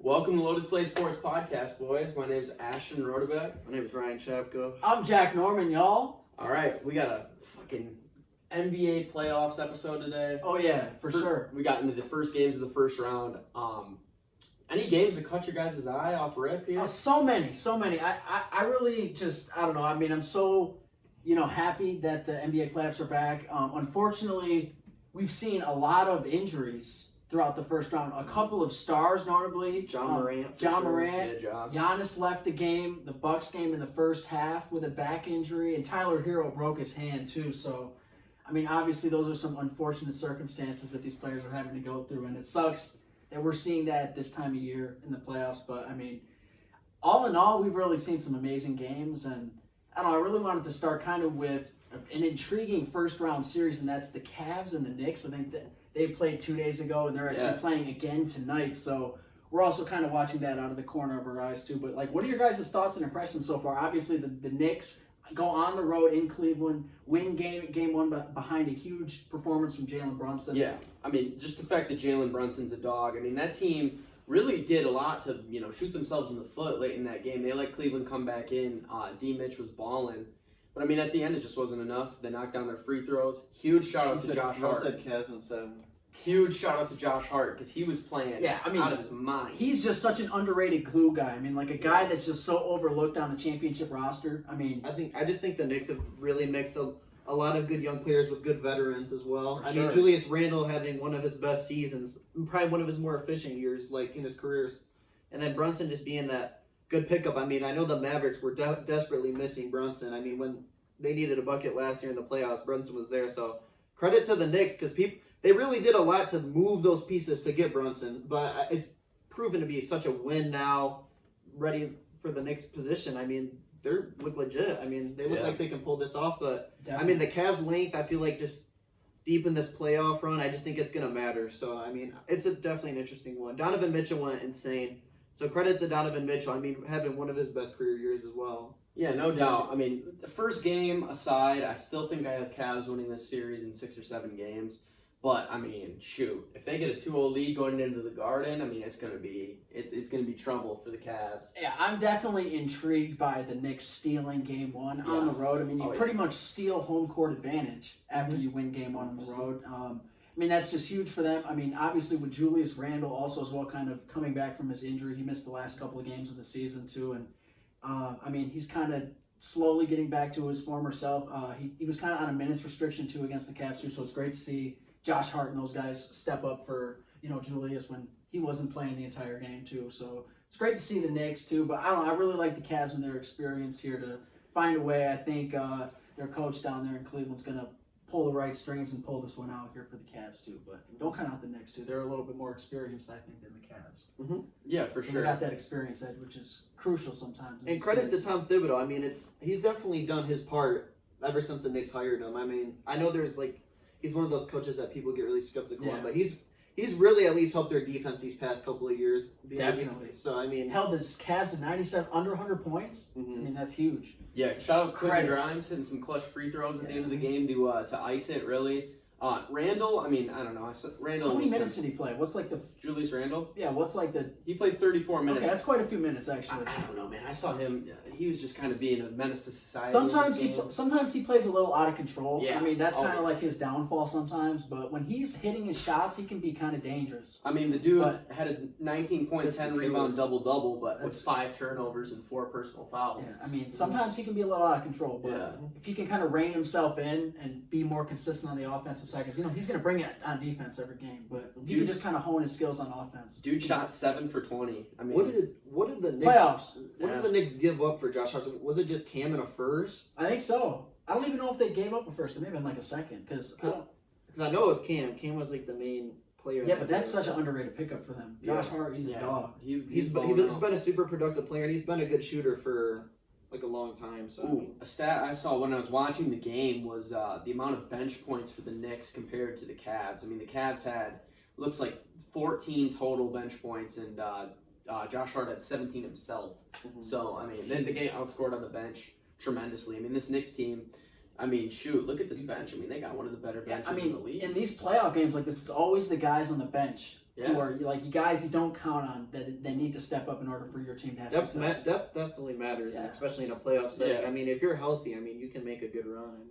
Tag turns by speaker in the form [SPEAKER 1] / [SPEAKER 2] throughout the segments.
[SPEAKER 1] Welcome to Loaded Slate Sports Podcast, boys. My name's Ashton Rodebeck.
[SPEAKER 2] My name is Ryan Chapko.
[SPEAKER 3] I'm Jack Norman, y'all.
[SPEAKER 1] All right, we got a fucking NBA playoffs episode today.
[SPEAKER 3] Oh yeah, for sure.
[SPEAKER 1] We got into the first games of the first round. Any games that caught your guys' eye off rip here?
[SPEAKER 3] So many. I really just, I don't know. I mean, I'm so, happy that the NBA playoffs are back. Unfortunately, we've seen a lot of injuries throughout the first round. A couple of stars, notably.
[SPEAKER 2] John Morant.
[SPEAKER 3] Giannis left the game, the Bucks game in the first half with a back injury, and Tyler Hero broke his hand too. So, I mean, obviously those are some unfortunate circumstances that these players are having to go through, and it sucks that we're seeing that this time of year in the playoffs. But, I mean, all in all, we've really seen some amazing games, and I don't know, I really wanted to start kind of with an intriguing first-round series, and that's the Cavs and the Knicks. I think that they played 2 days ago, and they're actually playing again tonight. So we're also kind of watching that out of the corner of our eyes, too. But, what are your guys' thoughts and impressions so far? Obviously, the Knicks go on the road in Cleveland, win game one behind a huge performance from Jalen Brunson.
[SPEAKER 1] Yeah, I mean, just the fact that Jalen Brunson's a dog. I mean, that team really did a lot to, shoot themselves in the foot late in that game. They let Cleveland come back in. D. Mitch was balling. But, I mean, at the end, it just wasn't enough. They knocked down their free throws. Huge shout-out to Josh Hart.
[SPEAKER 2] said Cavs in 7.
[SPEAKER 1] Huge shout-out to Josh Hart because he was playing out of his mind.
[SPEAKER 3] He's just such an underrated glue guy. I mean, a guy that's just so overlooked on the championship roster. I mean,
[SPEAKER 2] I just think the Knicks have really mixed a lot of good young players with good veterans as well.
[SPEAKER 3] I mean,
[SPEAKER 2] Julius Randle having one of his best seasons, probably one of his more efficient years, in his careers. And then Brunson just being that good pickup. I mean, I know the Mavericks were desperately missing Brunson. I mean, when they needed a bucket last year in the playoffs, Brunson was there. So credit to the Knicks because they really did a lot to move those pieces to get Brunson. But it's proven to be such a win now, ready for the Knicks position. I mean, they look legit. I mean, they look like they can pull this off. But, I mean, the Cavs' length, I feel like just deep in this playoff run, I just think it's going to matter. So, I mean, it's definitely an interesting one. Donovan Mitchell went insane. So credit to Donovan Mitchell. I mean, having one of his best career years as well.
[SPEAKER 1] Yeah, no doubt. I mean, the first game aside, I still think I have Cavs winning this series in 6 or 7 games. But, I mean, shoot, if they get a 2-0 lead going into the Garden, I mean, it's gonna be trouble for the Cavs.
[SPEAKER 3] Yeah, I'm definitely intrigued by the Knicks stealing game one on the road. I mean, you pretty much steal home court advantage after you win game one on the road. I mean, that's just huge for them. I mean, obviously with Julius Randle also as well, kind of coming back from his injury. He missed the last couple of games of the season too, and I mean, he's kind of slowly getting back to his former self. He was kind of on a minutes restriction too against the Cavs too, so it's great to see Josh Hart and those guys step up for, Julius when he wasn't playing the entire game too. So it's great to see the Knicks too. But I don't know, I really like the Cavs and their experience here to find a way. I think their coach down there in Cleveland's going to pull the right strings and pull this one out here for the Cavs too. But don't count out the Knicks too. They're a little bit more experienced, I think, than the Cavs.
[SPEAKER 2] Mm-hmm.
[SPEAKER 1] Yeah, for sure.
[SPEAKER 3] They got that experience edge, which is crucial sometimes.
[SPEAKER 2] And credit to Tom Thibodeau. I mean, he's definitely done his part ever since the Knicks hired him. I mean, I know there's he's one of those coaches that people get really skeptical on, but he's really at least helped their defense these past couple of years.
[SPEAKER 3] Definitely.
[SPEAKER 2] So, I mean,
[SPEAKER 3] held the Cavs at 97, under 100 points.
[SPEAKER 2] Mm-hmm.
[SPEAKER 3] I mean, that's huge.
[SPEAKER 1] Yeah, shout out Quentin Grimes hitting some clutch free throws at the end of the game to ice it, really. Randall, I mean, I don't know. Randall.
[SPEAKER 3] How many minutes did he play? What's
[SPEAKER 1] Julius Randle?
[SPEAKER 3] Yeah,
[SPEAKER 1] He played 34 minutes.
[SPEAKER 3] Okay, that's quite a few minutes, actually.
[SPEAKER 1] I don't know, man. I saw him. He was just kind of being a menace to society.
[SPEAKER 3] Sometimes he plays a little out of control.
[SPEAKER 1] Yeah.
[SPEAKER 3] I mean, that's kind of like his downfall sometimes. But when he's hitting his shots, he can be kind of dangerous.
[SPEAKER 1] I mean, the dude had a 19.10 rebound double-double, but with 5 turnovers and 4 personal fouls.
[SPEAKER 3] Yeah, I mean, sometimes he can be a little out of control. But if he can kind of rein himself in and be more consistent on the offensive side, because he's going to bring it on defense every game. But he can just kind of hone his skills on offense.
[SPEAKER 1] Dude shot 7 for 20. I mean,
[SPEAKER 2] what did the Knicks
[SPEAKER 3] playoffs?
[SPEAKER 2] What did the Knicks give up for Josh Hart? Was it just Cam and a first?
[SPEAKER 3] I think so. I don't even know if they gave up a first. It may have been a second because
[SPEAKER 2] I know it was Cam. Cam was the main player.
[SPEAKER 3] Yeah, but that's such an underrated pickup for them. Josh Hart, he's a dog.
[SPEAKER 2] He's been a super productive player, and he's been a good shooter for a long time. So
[SPEAKER 1] a stat I saw when I was watching the game was the amount of bench points for the Knicks compared to the Cavs. I mean, the Cavs had looks like 14 total bench points, and Josh Hart had 17 himself. Mm-hmm. So I mean, they get outscored on the bench tremendously. I mean, this Knicks team, I mean, shoot, look at this bench. I mean, they got one of the better benches in the league.
[SPEAKER 3] In these playoff games like this, it's always the guys on the bench who are like you guys you don't count on that they need to step up in order for your team to have success.
[SPEAKER 2] Depth definitely matters, especially in a playoff setting.
[SPEAKER 1] Yeah.
[SPEAKER 2] I mean, if you're healthy, I mean, you can make a good run.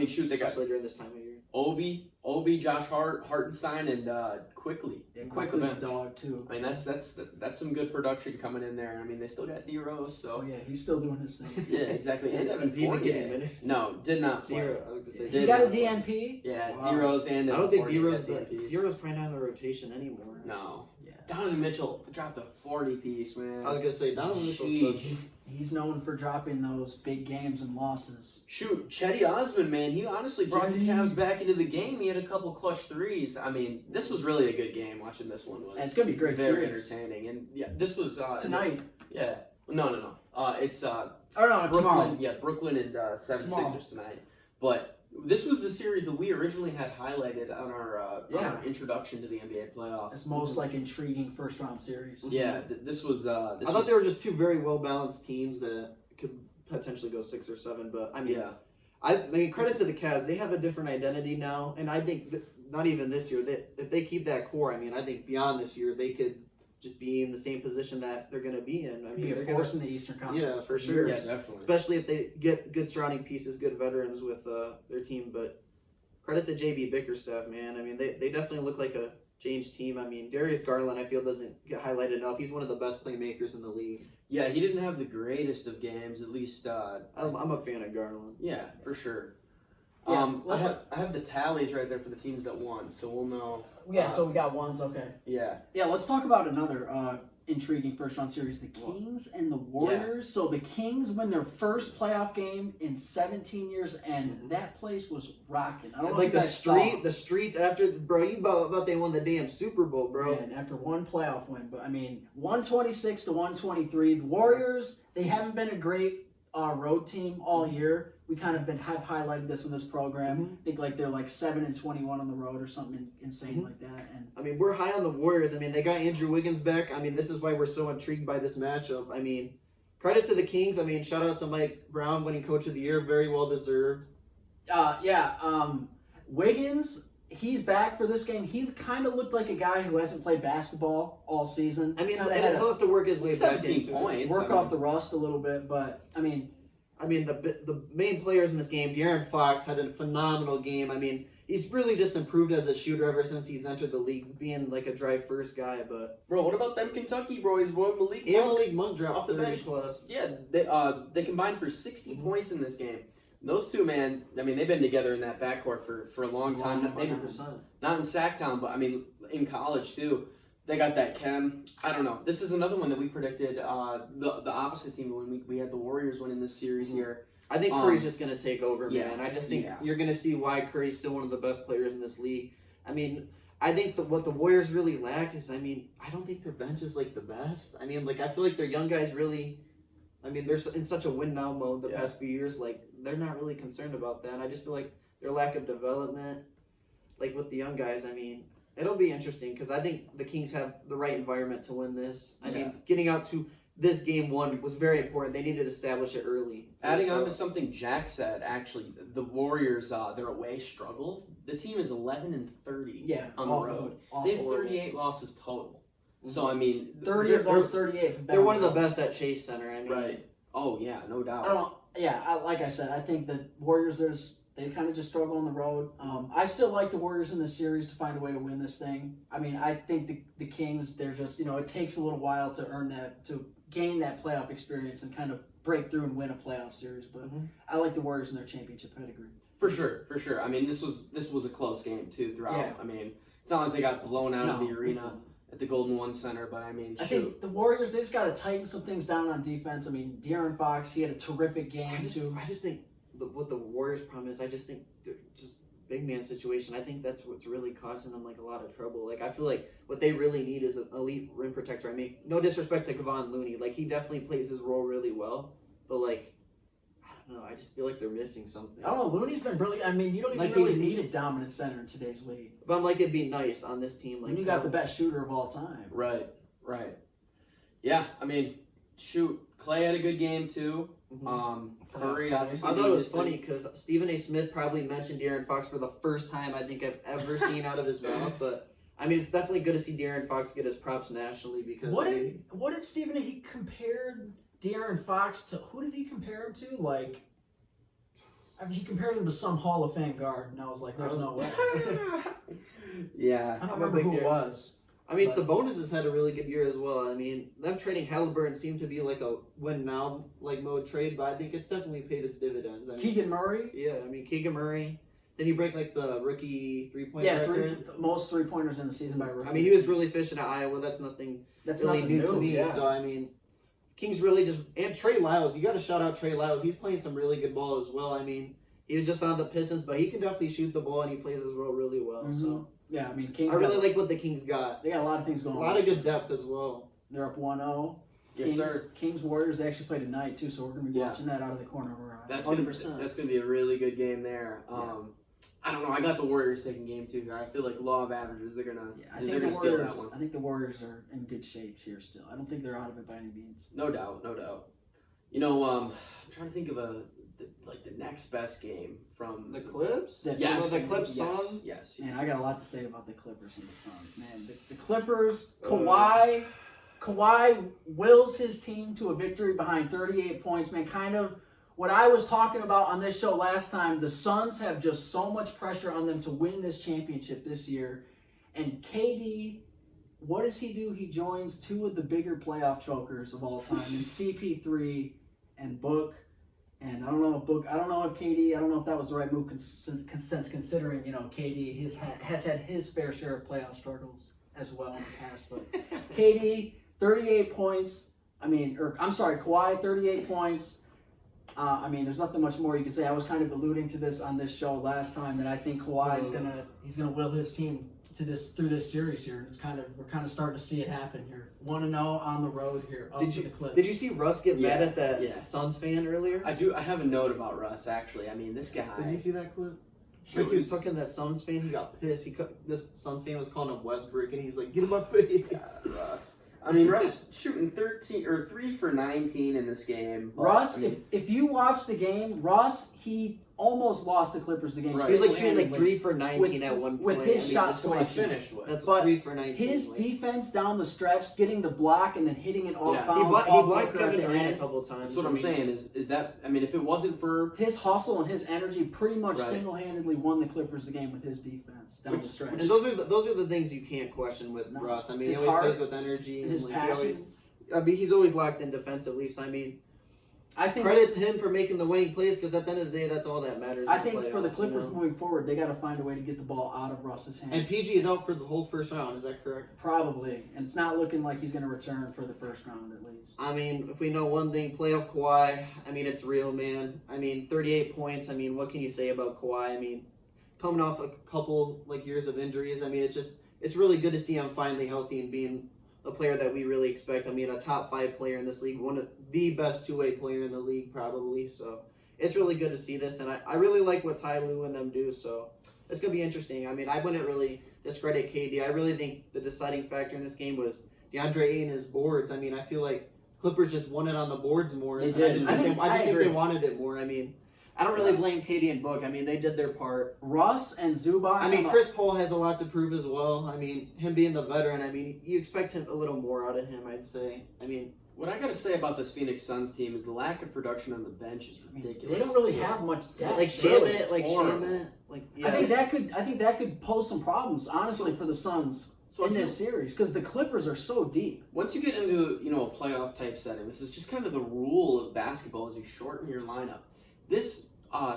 [SPEAKER 1] Shoot, they got
[SPEAKER 2] especially during this time of year.
[SPEAKER 1] Obi, Josh Hartenstein, and Quickly.
[SPEAKER 3] Yeah, Quickly's a dog too.
[SPEAKER 1] I mean, that's some good production coming in there. I mean, they still got D-Rose, so
[SPEAKER 3] yeah, he's still doing his thing.
[SPEAKER 1] yeah, exactly. And Evan
[SPEAKER 2] He's even
[SPEAKER 1] Fournier.
[SPEAKER 2] getting minutes.
[SPEAKER 1] No, did not play.
[SPEAKER 2] D-Rose, I was just saying.
[SPEAKER 3] He got a DNP.
[SPEAKER 1] Yeah,
[SPEAKER 3] Wow.
[SPEAKER 1] D-Rose and
[SPEAKER 2] I don't think
[SPEAKER 1] Fournier
[SPEAKER 2] D-Rose,
[SPEAKER 1] got
[SPEAKER 2] but
[SPEAKER 1] DNPs.
[SPEAKER 2] D-Rose probably not in the rotation anymore.
[SPEAKER 1] No.
[SPEAKER 3] Yeah.
[SPEAKER 1] Donovan Mitchell dropped a 40-piece, man.
[SPEAKER 2] I was gonna say Donovan Mitchell's
[SPEAKER 1] Sheesh.
[SPEAKER 2] special.
[SPEAKER 3] He's known for dropping those big games and losses.
[SPEAKER 1] Shoot, Chetty Osman, man, he honestly brought the
[SPEAKER 3] Chetty.
[SPEAKER 1] Cavs back into the game. He had a couple clutch threes. I mean, this was really a good game. Watching this one was
[SPEAKER 3] And it's gonna be a great
[SPEAKER 1] very
[SPEAKER 3] series
[SPEAKER 1] entertaining. And yeah, this was
[SPEAKER 3] tonight.
[SPEAKER 1] Yeah, no. It's
[SPEAKER 3] Oh no,
[SPEAKER 1] Brooklyn.
[SPEAKER 3] tomorrow.
[SPEAKER 1] Yeah, Brooklyn and
[SPEAKER 3] Tomorrow.
[SPEAKER 1] 76ers tonight. But this was the series that we originally had highlighted on our introduction to the NBA playoffs.
[SPEAKER 3] It's most like intriguing first round series.
[SPEAKER 1] Yeah, this was.
[SPEAKER 2] I thought they were just two very well balanced teams that could potentially go 6 or 7. But I mean,
[SPEAKER 1] Yeah.
[SPEAKER 2] I mean, credit to the Cavs. They have a different identity now, and I think not even this year. That if they keep that core, I mean, I think beyond this year they could just be in the same position that they're going to be in. I mean,
[SPEAKER 3] Be a
[SPEAKER 2] they're
[SPEAKER 3] force
[SPEAKER 2] gonna,
[SPEAKER 3] in the Eastern Conference.
[SPEAKER 2] Yeah, for sure.
[SPEAKER 1] Yeah, definitely.
[SPEAKER 2] Especially if they get good surrounding pieces, good veterans with their team. But credit to JB Bickerstaff, man. I mean, they definitely look like a changed team. I mean, Darius Garland, I feel, doesn't get highlighted enough. He's one of the best playmakers in the league.
[SPEAKER 1] Yeah, he didn't have the greatest of games, at least.
[SPEAKER 2] I'm a fan of Garland.
[SPEAKER 1] Yeah, for sure.
[SPEAKER 3] Yeah,
[SPEAKER 1] I have the tallies right there for the teams that won, so we'll know.
[SPEAKER 3] Yeah, so we got ones, okay.
[SPEAKER 1] Yeah.
[SPEAKER 3] Yeah, let's talk about another intriguing first round series, the Kings and the Warriors. So the Kings win their first playoff game in 17 years, and that place was rocking. I don't know
[SPEAKER 2] Like
[SPEAKER 3] if you
[SPEAKER 2] the
[SPEAKER 3] guys saw.
[SPEAKER 2] the streets after, bro, you thought they won the damn Super Bowl, bro.
[SPEAKER 3] Man, after one playoff win, but I mean, 126 to 123. The Warriors, they haven't been a great road team all year. We kind of have highlighted this in this program. I think like they're like 7-21 on the road or something insane like that. And
[SPEAKER 2] I mean, we're high on the Warriors. I mean, they got Andrew Wiggins back. I mean, this is why we're so intrigued by this matchup. I mean, credit to the Kings. I mean, shout out to Mike Brown winning Coach of the Year, very well deserved.
[SPEAKER 3] Wiggins, he's back for this game. He kind of looked like a guy who hasn't played basketball all season.
[SPEAKER 2] I mean,
[SPEAKER 3] Kinda
[SPEAKER 2] and
[SPEAKER 3] had
[SPEAKER 2] he'll have to work his way back
[SPEAKER 1] 17
[SPEAKER 2] into
[SPEAKER 1] points.
[SPEAKER 3] work off the rust a little bit, but I mean,
[SPEAKER 2] the main players in this game, De'Aaron Fox had a phenomenal game. I mean, he's really just improved as a shooter ever since he's entered the league, being like a drive first guy. But
[SPEAKER 1] Bro, what about them Kentucky boys, boy? Malik
[SPEAKER 2] Monk dropped
[SPEAKER 1] off the
[SPEAKER 2] 30
[SPEAKER 1] bench.
[SPEAKER 2] plus.
[SPEAKER 1] Yeah, they combined for 60 points in this game. Those two, man, I mean, they've been together in that backcourt for a long time.
[SPEAKER 2] 100%.
[SPEAKER 1] Not in Sacktown, but I mean, in college too. They got that chem. I don't know. This is another one that we predicted. The opposite team when we had the Warriors winning this series here.
[SPEAKER 2] I think Curry's just going to take over,
[SPEAKER 1] yeah,
[SPEAKER 2] man. I just think
[SPEAKER 1] yeah.
[SPEAKER 2] you're going to see why Curry's still one of the best players in this league. I mean, I think what the Warriors really lack is, I mean, I don't think their bench is like the best. I mean, like, I feel like their young guys really, I mean, they're in such a win now mode the past few years. Like, they're not really concerned about that. I just feel like their lack of development, like with the young guys, I mean, it'll be interesting because I think the Kings have the right environment to win this. I mean, getting out to this game one was very important. They needed to establish it early.
[SPEAKER 1] Adding on to something Jack said, actually, the Warriors, their away struggles. The team is 11-30 on the road. They have 38 losses total. So I mean,
[SPEAKER 3] 30 of those 38.
[SPEAKER 2] They're one of the best at Chase Center. I mean,
[SPEAKER 1] right? Oh yeah, no doubt.
[SPEAKER 3] I don't. Yeah, like I said, I think the Warriors. They kind of just struggle on the road. I still like the Warriors in this series to find a way to win this thing. I mean, I think the Kings, they're just, it takes a little while to earn that, to gain that playoff experience and kind of break through and win a playoff series. But I like the Warriors in their championship pedigree.
[SPEAKER 1] For sure. I mean, this was a close game too throughout.
[SPEAKER 3] Yeah.
[SPEAKER 1] I mean, it's not like they got blown out of the arena at the Golden One Center, but I mean,
[SPEAKER 3] I think the Warriors, they just got to tighten some things down on defense. I mean, De'Aaron Fox, he had a terrific game too.
[SPEAKER 2] I just think what the Warriors' problem is, I just think they're just big man situation. I think that's what's really causing them like a lot of trouble. Like, I feel like what they really need is an elite rim protector. I mean, no disrespect to Kevon Looney, like he definitely plays his role really well, but like, I don't know, I just feel like they're missing something.
[SPEAKER 3] I don't know, Looney's been brilliant. I mean, you don't even
[SPEAKER 2] Like,
[SPEAKER 3] really need a dominant center in today's league.
[SPEAKER 2] But I'm like, it'd be nice on this team. Like,
[SPEAKER 3] When you got the best shooter of all time.
[SPEAKER 1] Right. Yeah, I mean, shoot, Clay had a good game too. Curry, obviously.
[SPEAKER 2] I thought it was funny because Stephen A. Smith probably mentioned De'Aaron Fox for the first time I think I've ever seen out of his mouth, but I mean, it's definitely good to see De'Aaron Fox get his props nationally because
[SPEAKER 3] What did Stephen, he compared De'Aaron Fox to, who did he compare him to? Like, I mean, he compared him to some Hall of Fame guard, and I was like, there's no way.
[SPEAKER 1] Yeah.
[SPEAKER 3] I don't remember who it was.
[SPEAKER 2] I mean, Sabonis has had a really good year as well. I mean, them trading Halliburton seemed to be like a win now like mode trade, but I think it's definitely paid its dividends. I mean,
[SPEAKER 3] Keegan Murray?
[SPEAKER 2] Yeah, I mean Keegan Murray. Then he break like the rookie 3-point record.
[SPEAKER 3] Most 3-pointers in the season by rookie.
[SPEAKER 2] I mean, he was really efficient at Iowa. That's nothing really new to me.
[SPEAKER 3] Yeah.
[SPEAKER 2] So I mean, Kings really just, and Trey Lyles. You got to shout out Trey Lyles. He's playing some really good ball as well. I mean, he was just on the Pistons, but he can definitely shoot the ball and he plays his role really well.
[SPEAKER 3] Mm-hmm.
[SPEAKER 2] So
[SPEAKER 3] yeah, I mean, Kings.
[SPEAKER 2] I really like what the Kings got.
[SPEAKER 3] They got a lot of things going on.
[SPEAKER 2] A lot of good depth as well.
[SPEAKER 3] They're up 1-0.
[SPEAKER 1] Yes, sir.
[SPEAKER 3] Kings Warriors. They actually play tonight too, so we're gonna be watching that out of the corner of our eye.
[SPEAKER 1] That's
[SPEAKER 2] 100%.
[SPEAKER 1] That's gonna be a really good game there. I don't know. I got the Warriors taking game 2 here. I feel like law of averages. They're gonna steal that one.
[SPEAKER 3] I think the Warriors are in good shape here still. I don't think they're out of it by any means.
[SPEAKER 1] No doubt, no doubt. You know, I'm trying to think of the next best game from
[SPEAKER 2] The Clips?
[SPEAKER 1] Yes,
[SPEAKER 2] The Clips
[SPEAKER 1] yes,
[SPEAKER 2] Suns?
[SPEAKER 1] Yes.
[SPEAKER 3] Man, I got a lot to say about the Clippers and the Suns. Man, the Clippers, Kawhi wills his team to a victory behind 38 points. Man, kind of what I was talking about on this show last time. The Suns have just so much pressure on them to win this championship this year. And KD, what does he do? He joins 2 of the bigger playoff chokers of all time, in CP3 and Book. And I don't know if KD, I don't know if that was the right move considering, KD has had his fair share of playoff struggles as well in the past. But KD, 38 points. Kawhi, 38 points. There's nothing much more you can say. I was kind of alluding to this on this show last time that I think Kawhi is gonna will his team through this series here. We're kind of starting to see it happen here. 1-0 on the road here. The Clips.
[SPEAKER 2] Did you see Russ get mad at that Suns fan earlier?
[SPEAKER 1] I do. I have a note about Russ actually. I mean, this guy.
[SPEAKER 2] Did you see that clip?
[SPEAKER 1] Sure.
[SPEAKER 2] Like he was talking to that Suns fan. He got pissed. This Suns fan was calling him Westbrook, and he's like, "Get him my face."
[SPEAKER 1] Russ. I mean, Russ shooting 3 for 19 in this game.
[SPEAKER 3] Russ, if you watch the game, Russ, he almost lost the Clippers the game.
[SPEAKER 2] Right. He was like shooting like 3 for 19 at one point.
[SPEAKER 3] With his shot
[SPEAKER 1] that's what he finished with.
[SPEAKER 2] That's
[SPEAKER 3] but
[SPEAKER 2] 3 for 19.
[SPEAKER 3] His defense down the stretch, getting the block and then hitting it off bounds.
[SPEAKER 2] He blocked Kevin Durant a couple times.
[SPEAKER 1] That's what I'm saying. Is that? I mean, if it wasn't for
[SPEAKER 3] his hustle and his energy, pretty much single-handedly won the Clippers the game with his defense down the stretch.
[SPEAKER 2] And those are the things you can't question with Russ. I mean, he always plays with energy
[SPEAKER 3] and his passion.
[SPEAKER 2] He's always locked in defensively. So I think credits him for making the winning plays because at the end of the day, that's all that matters.
[SPEAKER 3] I think for the Clippers moving forward, they got to find a way to get the ball out of Russ's hands.
[SPEAKER 2] And PG is out for the whole first round. Is that correct?
[SPEAKER 3] Probably, and it's not looking like he's going to return for the first round at least.
[SPEAKER 2] I mean, if we know one thing, playoff Kawhi. I mean, it's real, man. I mean, 38 points. I mean, what can you say about Kawhi? I mean, coming off a couple years of injuries. I mean, it's really good to see him finally healthy and being a player that we really expect. I mean, a top 5 player in this league, one of the best 2-way player in the league, probably. So it's really good to see this, and I really like what Ty Lue and them do. So it's gonna be interesting. I mean, I wouldn't really discredit KD. I really think the deciding factor in this game was DeAndre Ayton and his boards. I mean, I feel like Clippers just won it on the boards more.
[SPEAKER 3] They did.
[SPEAKER 2] I just think they wanted it more. I mean, I don't really blame KD and Book. I mean, they did their part.
[SPEAKER 3] Russ and Zubac.
[SPEAKER 2] I mean, Chris Paul has a lot to prove as well. I mean, him being the veteran, I mean, you expect him a little more out of him, I'd say. I mean,
[SPEAKER 1] what I got to say about this Phoenix Suns team is the lack of production on the bench is ridiculous.
[SPEAKER 3] They don't really have much depth.
[SPEAKER 2] Shamet.
[SPEAKER 3] I think that could pose some problems, honestly, for the Suns in this series because the Clippers are so deep.
[SPEAKER 1] Once you get into a playoff type setting, this is just kind of the rule of basketball is you shorten your lineup. This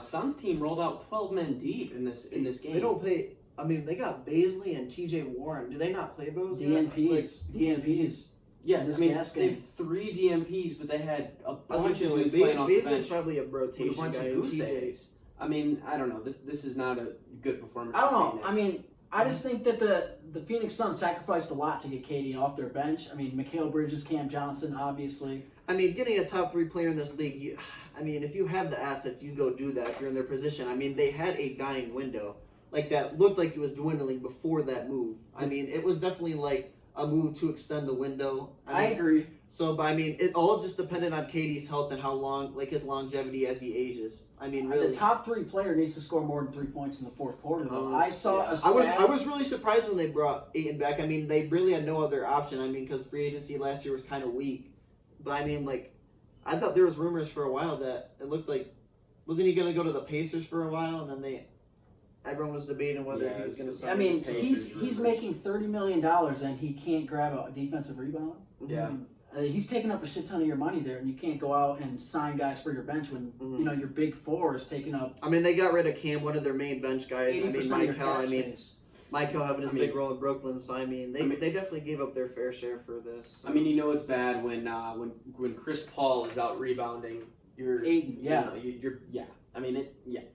[SPEAKER 1] Suns team rolled out 12 men deep in this game.
[SPEAKER 2] They don't play. I mean, they got Baisley and T.J. Warren. Do they not play those?
[SPEAKER 3] DNPs.
[SPEAKER 1] Yeah, I mean, they have 3 DMPs, but they had a bunch of dudes playing off the bench.
[SPEAKER 2] Baisley's probably a rotation
[SPEAKER 1] with a bunch
[SPEAKER 2] guy.
[SPEAKER 1] of goose eggs. I mean, I don't know. This is not a good performance.
[SPEAKER 3] I don't know. I mean, I just think that the Phoenix Suns sacrificed a lot to get KD off their bench. I mean, Mikal Bridges, Cam Johnson, obviously.
[SPEAKER 2] I mean, getting a top 3 player in this league, if you have the assets, you go do that if you're in their position. I mean, they had a dying window. Like, that looked like it was dwindling before that move. I mean, it was definitely like a move to extend the window.
[SPEAKER 3] I agree.
[SPEAKER 2] So, but I mean, it all just depended on KD's health and how long, like his longevity as he ages. I mean, really.
[SPEAKER 3] The top 3 player needs to score more than 3 points in the fourth quarter, though. I saw a stat.
[SPEAKER 2] I was really surprised when they brought Ayton back. I mean, they really had no other option. I mean, because free agency last year was kind of weak. But I mean, like, I thought there was rumors for a while that it looked like, wasn't he going to go to the Pacers for a while, and then everyone was debating whether he was going to sign.
[SPEAKER 3] I mean,
[SPEAKER 1] the
[SPEAKER 3] he's making $30 million and he can't grab a defensive rebound.
[SPEAKER 1] Yeah.
[SPEAKER 3] He's taking up a shit ton of your money there, and you can't go out and sign guys for your bench when you know your big 4 is taking up.
[SPEAKER 2] I mean, they got rid of Cam, one of their main bench guys.
[SPEAKER 3] 80%
[SPEAKER 2] I mean,
[SPEAKER 3] of your space.
[SPEAKER 2] Michael having his big role in Brooklyn, so I mean, they definitely gave up their fair share for this.
[SPEAKER 1] I mean, you know it's bad when Chris Paul is out rebounding. You're
[SPEAKER 3] Ayton, yeah.
[SPEAKER 1] You're I mean,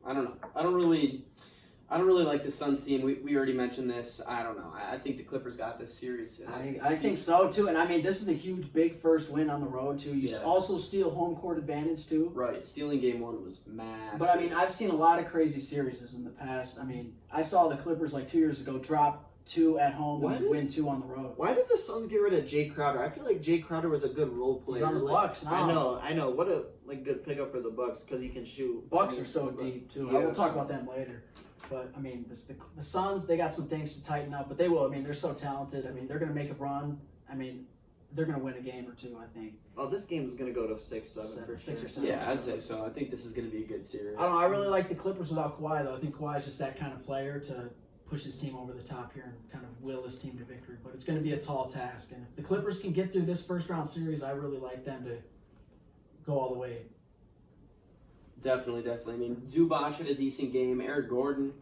[SPEAKER 1] I don't know. I don't really like the Suns team. We already mentioned this. I don't know. I think the Clippers got this series.
[SPEAKER 3] I think so too. And I mean, this is a huge, big first win on the road too. You also steal home court advantage too.
[SPEAKER 1] Right. Stealing game 1 was massive.
[SPEAKER 3] But I mean, I've seen a lot of crazy series in the past. I mean, I saw the Clippers like 2 years ago drop 2 at home and win 2 on the road.
[SPEAKER 2] Why did the Suns get rid of Jay Crowder? I feel like Jay Crowder was a good role player.
[SPEAKER 3] He's on the Bucks now.
[SPEAKER 2] I know. What a good pickup for the Bucks because he can shoot.
[SPEAKER 3] Bucks are so deep too.
[SPEAKER 2] Yeah,
[SPEAKER 3] We'll talk about them later. But I mean, the Suns, they got some things to tighten up, but they will. I mean, they're so talented. I mean, they're going to make a run. I mean, they're going to win a game or 2, I think.
[SPEAKER 2] Oh, this game is going to go to 6-7 for
[SPEAKER 3] 6
[SPEAKER 2] sure.
[SPEAKER 3] or 7.
[SPEAKER 1] Yeah, I'd say so. I think this is going to be a good series.
[SPEAKER 3] I don't know. I really like the Clippers without Kawhi, though. I think Kawhi is just that kind of player to push his team over the top here and kind of will his team to victory. But it's going to be a tall task. And if the Clippers can get through this first-round series, I really like them to go all the way.
[SPEAKER 1] Definitely. I mean, Zubac had a decent game. Eric Gordon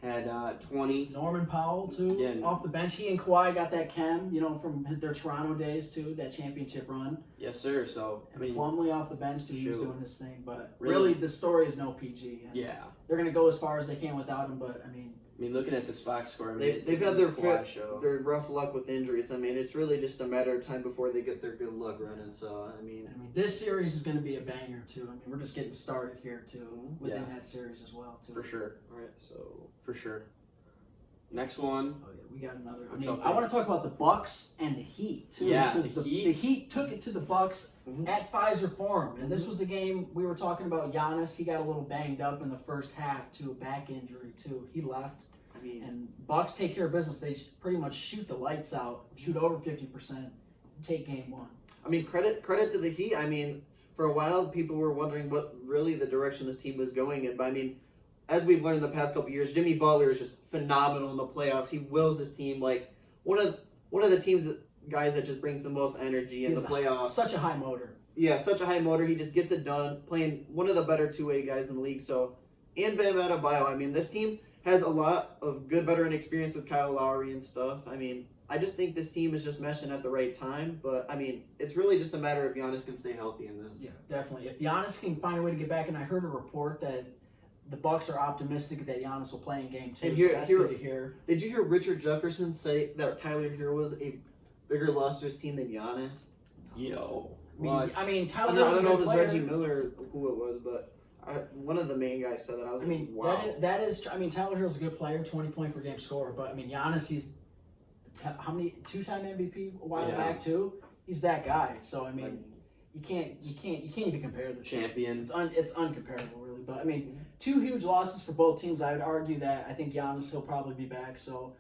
[SPEAKER 1] had 20.
[SPEAKER 3] Norman Powell, too, off the bench. He and Kawhi got that chem, from their Toronto days, too, that championship run.
[SPEAKER 1] Yes, sir. So,
[SPEAKER 3] I mean, Plumlee off the bench, too, he was doing his thing. But
[SPEAKER 1] really
[SPEAKER 3] the story is no PG.
[SPEAKER 1] Yeah.
[SPEAKER 3] They're going to go as far as they can without him, but, I mean,
[SPEAKER 1] looking at the box score, I mean,
[SPEAKER 2] they've had their rough luck with injuries. I mean, it's really just a matter of time before they get their good luck running. So, I mean,
[SPEAKER 3] this series is going to be a banger too. I mean, we're just getting started here too within that series as well too.
[SPEAKER 1] For sure.
[SPEAKER 2] All right, so
[SPEAKER 1] for sure. Next one.
[SPEAKER 3] Oh yeah, we got another. I want to talk about the Bucks and the Heat too.
[SPEAKER 1] Yeah,
[SPEAKER 3] because the Heat took it to the Bucks at Pfizer Forum, and this was the game we were talking about. Giannis, he got a little banged up in the first half too, a back injury too. He left. And Bucks take care of business. They pretty much shoot the lights out, shoot over 50%, take game 1.
[SPEAKER 2] I mean, credit to the Heat. I mean, for a while, people were wondering what really the direction this team was going in. But I mean, as we've learned the past couple of years, Jimmy Butler is just phenomenal in the playoffs. He wills his team like one of the teams guys that just brings the most energy in the playoffs.
[SPEAKER 3] Such a high motor.
[SPEAKER 2] Yeah, such a high motor. He just gets it done. Playing one of the better two-way guys in the league. So, and Bam Adebayo. I mean, this team has a lot of good veteran experience with Kyle Lowry and stuff. I mean, I just think this team is just meshing at the right time. But, I mean, it's really just a matter of Giannis can stay healthy in this.
[SPEAKER 3] Yeah, definitely. If Giannis can find a way to get back, and I heard a report that the Bucks are optimistic that Giannis will play in game 2, so that's good to hear.
[SPEAKER 2] Did you hear Richard Jefferson say that Tyler Hero was a bigger loss to his team than Giannis?
[SPEAKER 1] Yo.
[SPEAKER 3] I mean Tyler
[SPEAKER 2] I don't know if it was Reggie Miller or who it was, but one of the main guys said that. I was like, wow.
[SPEAKER 3] That is. I mean, Tyler Hero's a good player, 20 point per game scorer. But I mean, Giannis, he's how many 2-time MVP a while back too. He's that guy. So I mean, you can't even compare the
[SPEAKER 1] champion.
[SPEAKER 3] It's uncomparable, really. But I mean, 2 huge losses for both teams. I would argue that I think Giannis he'll probably be back. So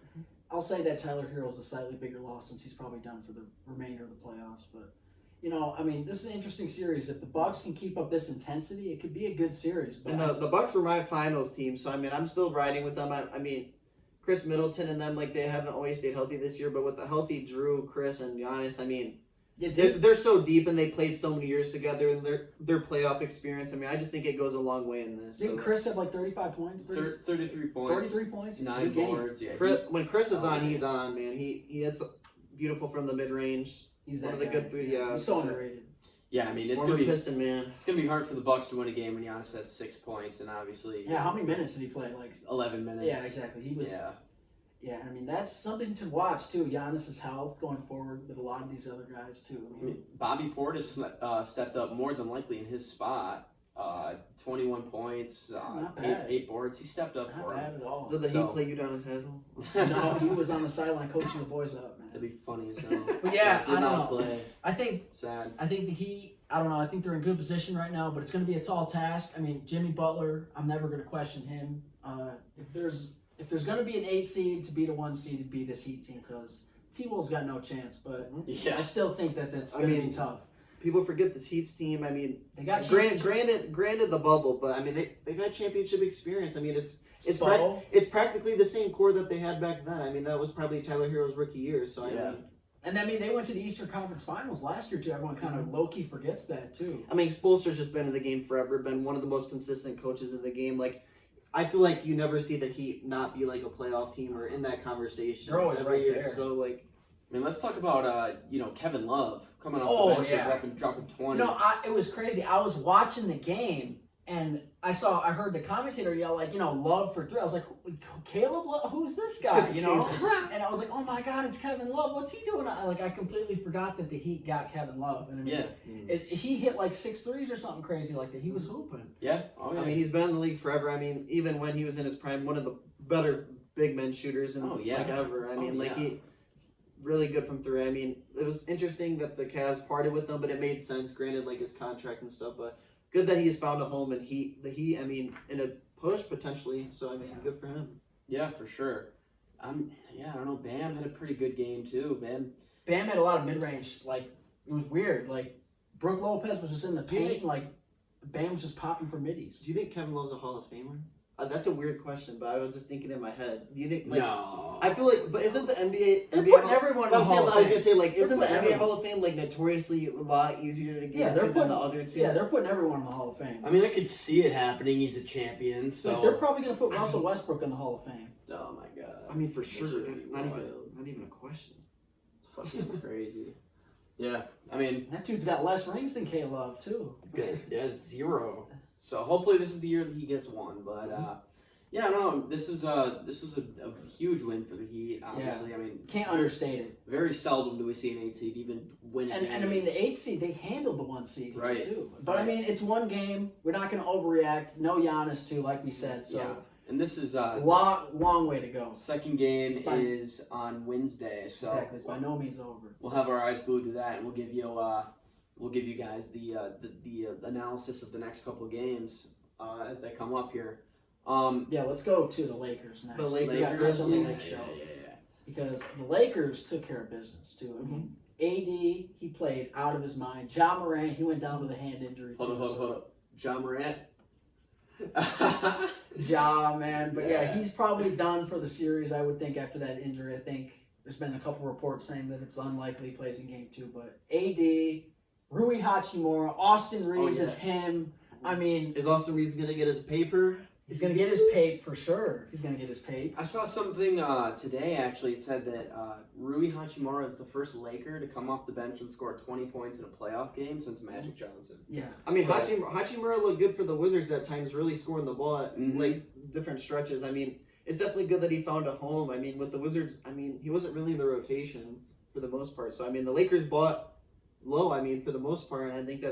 [SPEAKER 3] I'll say that Tyler Hero's a slightly bigger loss since he's probably done for the remainder of the playoffs. But I mean, this is an interesting series. If the Bucks can keep up this intensity, it could be a good series. But
[SPEAKER 2] and the Bucks were my finals team, so I mean, I'm still riding with them. I mean, Chris Middleton and them, like, they haven't always stayed healthy this year, but with the healthy Drew, Chris, and Giannis, I mean, they're so deep and they played so many years together and their playoff experience. I mean, I just think it goes a long way in this.
[SPEAKER 3] Didn't Chris have like 35 points?
[SPEAKER 1] 33 points.
[SPEAKER 3] 33 points?
[SPEAKER 1] 9 boards. Yeah.
[SPEAKER 2] When Chris is on, he's on, man. He hits beautiful from the mid-range.
[SPEAKER 3] He's
[SPEAKER 2] one of the good 3. Yeah,
[SPEAKER 3] he's so underrated.
[SPEAKER 1] Yeah, I mean, it's
[SPEAKER 2] gonna be Piston, man.
[SPEAKER 1] It's gonna be hard for the Bucks to win a game when Giannis has 6 points, and obviously.
[SPEAKER 3] Yeah, how many minutes did he play? Like
[SPEAKER 1] 11 minutes.
[SPEAKER 3] Yeah, exactly. He was. Yeah, I mean that's something to watch too. Giannis's health going forward with a lot of these other guys too.
[SPEAKER 1] I mean, Bobby Portis stepped up more than likely in his spot. 21 points,
[SPEAKER 3] Not bad.
[SPEAKER 1] eight boards. He stepped up
[SPEAKER 3] Not
[SPEAKER 1] for him.
[SPEAKER 3] bad at all.
[SPEAKER 2] Did the
[SPEAKER 1] So-
[SPEAKER 2] Heat play Udonis Haslem?
[SPEAKER 3] No, he was on the sideline coaching the boys up, man.
[SPEAKER 1] That'd be funny as hell.
[SPEAKER 3] But yeah,
[SPEAKER 1] Did
[SPEAKER 3] I
[SPEAKER 1] not
[SPEAKER 3] don't know.
[SPEAKER 1] play.
[SPEAKER 3] I think
[SPEAKER 1] Sad.
[SPEAKER 3] the Heat, I don't know, I think they're in good position right now, but it's going to be a tall task. I mean, Jimmy Butler, I'm never going to question him. If there's going to be an 8 seed to beat a 1 seed, it'd be this Heat team because T-Wolves got no chance. But
[SPEAKER 1] Yeah.
[SPEAKER 3] I still think that's going to be tough.
[SPEAKER 2] People forget this Heat's team. I mean,
[SPEAKER 3] They got
[SPEAKER 2] granted the bubble, but I mean they've had championship experience. I mean it's
[SPEAKER 3] Spo.
[SPEAKER 2] it's practically the same core that they had back then. I mean that was probably Tyler Hero's rookie year. So I
[SPEAKER 1] Yeah.
[SPEAKER 2] mean.
[SPEAKER 3] And I mean, they went to the Eastern Conference Finals last year too. Everyone kind of low key forgets that too.
[SPEAKER 2] I mean, Spoelstra's just been in the game forever, been one of the most consistent coaches in the game. Like, I feel like you never see the Heat not be like a playoff team or in that conversation.
[SPEAKER 3] They're always
[SPEAKER 2] every
[SPEAKER 3] right
[SPEAKER 2] year.
[SPEAKER 3] there.
[SPEAKER 2] So like,
[SPEAKER 1] I mean, let's talk about Kevin Love coming off
[SPEAKER 3] Oh,
[SPEAKER 1] the bench
[SPEAKER 3] yeah.
[SPEAKER 1] and dropping 20.
[SPEAKER 3] It was crazy. I was watching the game and I heard the commentator yell like, Love for 3. I was like, Caleb Love, who's this guy? And I was like, oh my God, it's Kevin Love. What's he doing? I completely forgot that the Heat got Kevin Love. And I mean, he hit like 6 threes or something crazy like that. He was hooping.
[SPEAKER 1] Yeah. Oh, yeah.
[SPEAKER 2] I mean, he's been in the league forever. I mean, even when he was in his prime, one of the better big men shooters in like ever. I mean, he really good from 3. I mean, it was interesting that the Cavs parted with him, but it made sense. Granted, like his contract and stuff, but good that he's found a home and the Heat. I mean, in a push potentially. So I mean, good for him.
[SPEAKER 1] Yeah, for sure. I don't know. Bam had a pretty good game too.
[SPEAKER 3] Bam had a lot of mid range. Like it was weird. Like Brook Lopez was just in the paint. Like Bam was just popping for middies.
[SPEAKER 2] Do you think Kevin Love's a Hall of Famer? That's a weird question, but I was just thinking in my head. Do you think? Like,
[SPEAKER 1] no.
[SPEAKER 2] I feel like, but isn't the NBA?
[SPEAKER 3] They're
[SPEAKER 2] NBA
[SPEAKER 3] putting everyone in the Hall of
[SPEAKER 2] I was
[SPEAKER 3] Fame.
[SPEAKER 2] gonna say like, isn't the
[SPEAKER 3] They're
[SPEAKER 2] NBA
[SPEAKER 3] putting
[SPEAKER 2] Hall of Fame like notoriously a lot easier to get
[SPEAKER 3] Yeah,
[SPEAKER 2] into
[SPEAKER 3] they're
[SPEAKER 2] than the other two?
[SPEAKER 3] Yeah, they're putting everyone in the Hall of Fame.
[SPEAKER 1] I mean, I could see it happening. He's a champion, so.
[SPEAKER 3] Like, they're probably going to put Russell Westbrook in the Hall of Fame.
[SPEAKER 1] Oh my God.
[SPEAKER 2] I mean, for sure,
[SPEAKER 1] That should
[SPEAKER 2] that's
[SPEAKER 1] be
[SPEAKER 2] not
[SPEAKER 1] wild.
[SPEAKER 2] even a question.
[SPEAKER 1] It's fucking crazy. Yeah, I mean,
[SPEAKER 3] That dude's got less rings than K Love too.
[SPEAKER 1] yeah, 0. So hopefully this is the year that he gets one. But yeah, I don't know. This was a huge win for the Heat. Obviously, I mean,
[SPEAKER 3] Can't understate it.
[SPEAKER 1] very seldom do we see an 8 seed even win.
[SPEAKER 3] And I mean, the 8 seed, they handled the 1 seed here,
[SPEAKER 1] Right.
[SPEAKER 3] too. But I mean, it's one game. We're not going to overreact. No Giannis too, like we said. So
[SPEAKER 1] Yeah. And this is
[SPEAKER 3] long way to go.
[SPEAKER 1] second game
[SPEAKER 3] It's fine.
[SPEAKER 1] is on Wednesday, so
[SPEAKER 3] Exactly. It's by no means over.
[SPEAKER 1] we'll have our eyes glued to that, and we'll give you guys the analysis of the next couple of games as they come up here.
[SPEAKER 3] Yeah, let's go to the Lakers next.
[SPEAKER 2] The Lakers.
[SPEAKER 3] We got
[SPEAKER 1] Lakers,
[SPEAKER 3] this on the
[SPEAKER 1] yeah,
[SPEAKER 3] next show.
[SPEAKER 1] yeah.
[SPEAKER 3] Because the Lakers took care of business too. I mean, AD, he played out of his mind. Ja Morant, he went down with a hand injury too.
[SPEAKER 1] Hold up. John Morant.
[SPEAKER 3] Ja, man. But yeah,
[SPEAKER 1] Yeah.
[SPEAKER 3] he's probably done for the series, I would think, after that injury. I think there's been a couple reports saying that it's unlikely he plays in game 2. But AD, Rui Hachimura, Austin Reeves is him. I mean,
[SPEAKER 2] Is Austin Reeves gonna get his paper?
[SPEAKER 3] he's going to get his pape for sure. He's going to get his pape.
[SPEAKER 1] I saw something today, actually. It said that Rui Hachimura is the first Laker to come off the bench and score 20 points in a playoff game since Magic Johnson.
[SPEAKER 3] Yeah.
[SPEAKER 2] I mean,
[SPEAKER 1] So-
[SPEAKER 2] Hachimura looked good for the Wizards at times, really scoring the ball at
[SPEAKER 1] Mhm.
[SPEAKER 2] like different stretches. I mean, it's definitely good that he found a home. I mean, with the Wizards, I mean, he wasn't really in the rotation for the most part. So I mean, the Lakers bought low. I mean, for the most part, and I think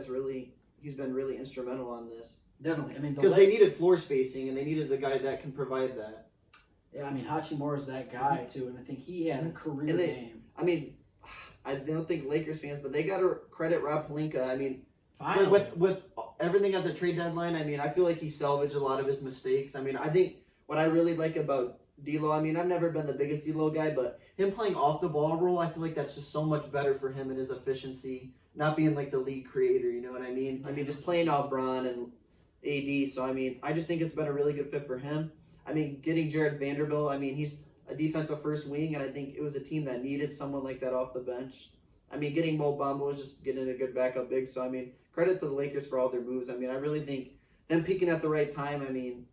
[SPEAKER 2] he's been really instrumental on this
[SPEAKER 3] Definitely. I mean,
[SPEAKER 2] because they needed floor spacing and they needed a guy that can provide that.
[SPEAKER 3] Yeah, I mean, Hachimura is that guy too, and I think he had a career
[SPEAKER 2] And they-
[SPEAKER 3] game.
[SPEAKER 2] I mean, I don't think Lakers fans, but they got to credit Rob Pelinka. I mean,
[SPEAKER 3] Finally.
[SPEAKER 2] with everything at the trade deadline, I mean, I feel like he salvaged a lot of his mistakes. I mean, I think what I really like about D'Lo, I mean, I've never been the biggest D'Lo guy, but him playing off the ball role, I feel like that's just so much better for him and his efficiency, not being like the lead creator, you know what I mean? I mean, just playing out Bron and AD, so I mean, I just think it's been a really good fit for him. I mean, getting Jared Vanderbilt, I mean, he's a defensive first wing, and I think it was a team that needed someone like that off the bench. I mean, getting Mo Bamba was just getting a good backup big, so I mean, credit to the Lakers for all their moves. I mean, I really think them peaking at the right time, I mean,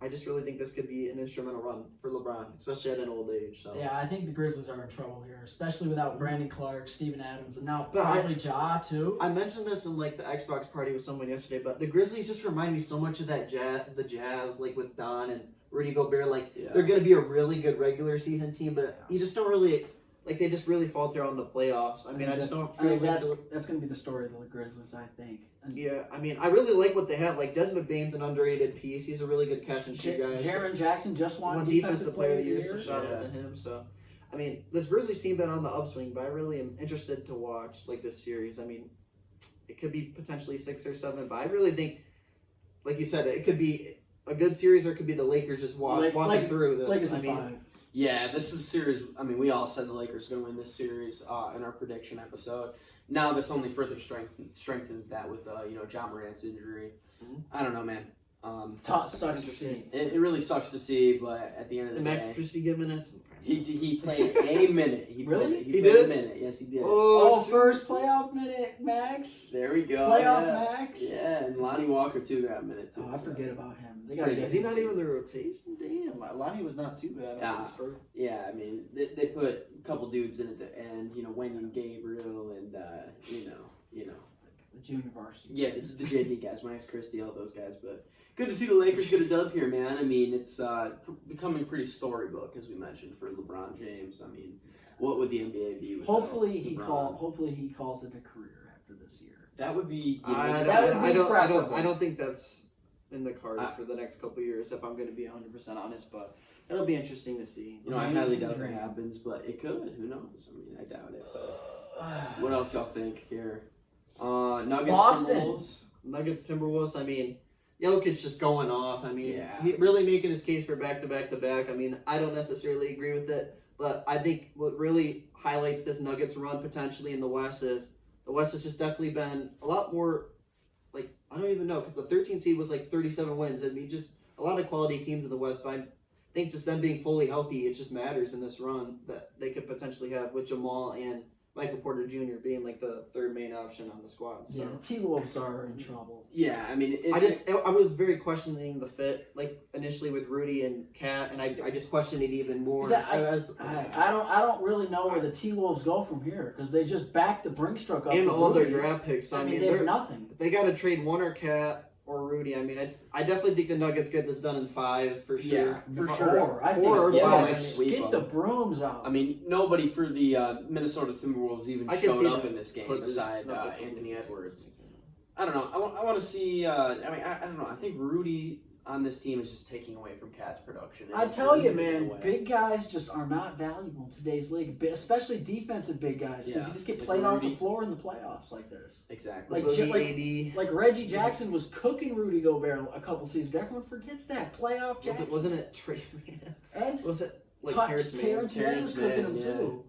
[SPEAKER 2] I just really think this could be an instrumental run for LeBron, especially at an old age. So.
[SPEAKER 3] Yeah, I think the Grizzlies are in trouble here, especially without Brandon Clark, Steven Adams, and now
[SPEAKER 2] But
[SPEAKER 3] probably Ja too.
[SPEAKER 2] I mentioned this in like the Xbox party with someone yesterday, but the Grizzlies just remind me so much of that the Jazz, like with Don and Rudy Gobert. Like
[SPEAKER 1] Yeah.
[SPEAKER 2] they're gonna be a really good regular season team, but you just don't really like they just really falter on the playoffs. I mean, I just don't feel
[SPEAKER 3] that's going to be the story of the Grizzlies, I think. And
[SPEAKER 2] yeah, I mean, I really like what they have. Like Desmond Bane's an underrated piece. He's a really good catch and shoot guy.
[SPEAKER 3] Jaren Jackson just won
[SPEAKER 2] defensive player of the year, so shout out to him. So, I mean, this Grizzlies team been on the upswing, but I really am interested to watch like this series. I mean, it could be potentially 6 or 7, but I really think, like you said, it could be a good series or it could be the Lakers just walking through this.
[SPEAKER 3] Lakers
[SPEAKER 2] I mean,
[SPEAKER 3] 5.
[SPEAKER 1] Yeah, this is a series. I mean, we all said the Lakers are going to win this series in our prediction episode. Now this only further strengthens that with John Morant's injury.
[SPEAKER 2] Mm-hmm.
[SPEAKER 1] I don't know, man.
[SPEAKER 3] Sucks to see.
[SPEAKER 1] It really sucks to see, but at the end of the
[SPEAKER 2] Max
[SPEAKER 1] day,
[SPEAKER 2] Christie get minutes.
[SPEAKER 1] he played a minute. He
[SPEAKER 3] Really?
[SPEAKER 1] He
[SPEAKER 2] did?
[SPEAKER 1] played a minute. Yes, he did.
[SPEAKER 3] Oh, first playoff minute, Max.
[SPEAKER 1] There we go.
[SPEAKER 3] Playoff
[SPEAKER 1] yeah.
[SPEAKER 3] Max.
[SPEAKER 1] Yeah, and Lonnie Walker too got a minute too.
[SPEAKER 3] Oh, I forget about him. They
[SPEAKER 1] It's
[SPEAKER 3] gotta
[SPEAKER 1] pretty
[SPEAKER 3] get
[SPEAKER 2] Is he
[SPEAKER 3] him.
[SPEAKER 2] not even the rotation? Damn, Lonnie was not too bad.
[SPEAKER 1] Yeah.
[SPEAKER 2] On the Spurs.
[SPEAKER 1] Yeah, I mean they put a couple dudes in at the end. Wenyon Gabriel and
[SPEAKER 3] The junior varsity.
[SPEAKER 1] yeah, the JV guys, Max Christie, all those guys. But good to see the Lakers get a dub here, man. I mean, it's becoming pretty storybook, as we mentioned, for LeBron James. I mean, what would the NBA be without
[SPEAKER 3] Hopefully he
[SPEAKER 1] LeBron?
[SPEAKER 3] calls it a career after this year.
[SPEAKER 1] That would be.
[SPEAKER 2] I don't think that's in the cards for the next couple of years. If I'm going to be 100% honest, but it'll be interesting to see.
[SPEAKER 1] I highly doubt that happens, but it could. Who knows? I mean, I doubt it. But what else y'all think here? Nuggets,
[SPEAKER 3] Boston.
[SPEAKER 1] Timberwolves.
[SPEAKER 2] Nuggets, Timberwolves. I mean, Jokic just going off. I mean,
[SPEAKER 1] Yeah.
[SPEAKER 2] he really making his case for back-to-back-to-back. I mean, I don't necessarily agree with it, but I think what really highlights this Nuggets run potentially in the West is the West has just definitely been a lot more, like, I don't even know, because the 13 seed was like 37 wins. I mean, just a lot of quality teams in the West, but I think just them being fully healthy, it just matters in this run that they could potentially have with Jamal and Michael Porter Jr. being like the third main option on the squad. So.
[SPEAKER 3] Yeah, the T-Wolves are in trouble.
[SPEAKER 1] Yeah, I mean,
[SPEAKER 2] I was very questioning the fit, like initially with Rudy and Kat, and I just questioned it even more.
[SPEAKER 3] I don't really know where the T-Wolves go from here because they just backed the Brinkstruck up
[SPEAKER 2] and all their
[SPEAKER 3] Rudy.
[SPEAKER 2] draft picks.
[SPEAKER 3] I mean, they have nothing.
[SPEAKER 2] They got to trade one or Kat or Rudy. I mean, I definitely think the Nuggets get this done in 5 for sure.
[SPEAKER 1] Yeah, for sure.
[SPEAKER 3] 4. I think
[SPEAKER 2] 4 or 5.
[SPEAKER 3] Get the brooms out.
[SPEAKER 1] I mean, nobody for the Minnesota Timberwolves even showed up in this game besides Anthony Edwards. I don't know. I want to see. I don't know. I think Rudy on this team is just taking away from Cat's production.
[SPEAKER 3] I tell you, man, big guys just are not valuable in today's league, especially defensive big guys, because you just get played off the floor in the playoffs like this.
[SPEAKER 1] Exactly.
[SPEAKER 3] Like Reggie Jackson was cooking Rudy Gobert a couple seasons. Everyone forgets that playoff Jackson.
[SPEAKER 2] Wasn't it Trey Man?
[SPEAKER 3] And
[SPEAKER 2] was it like
[SPEAKER 3] Terrence Mann was cooking him too.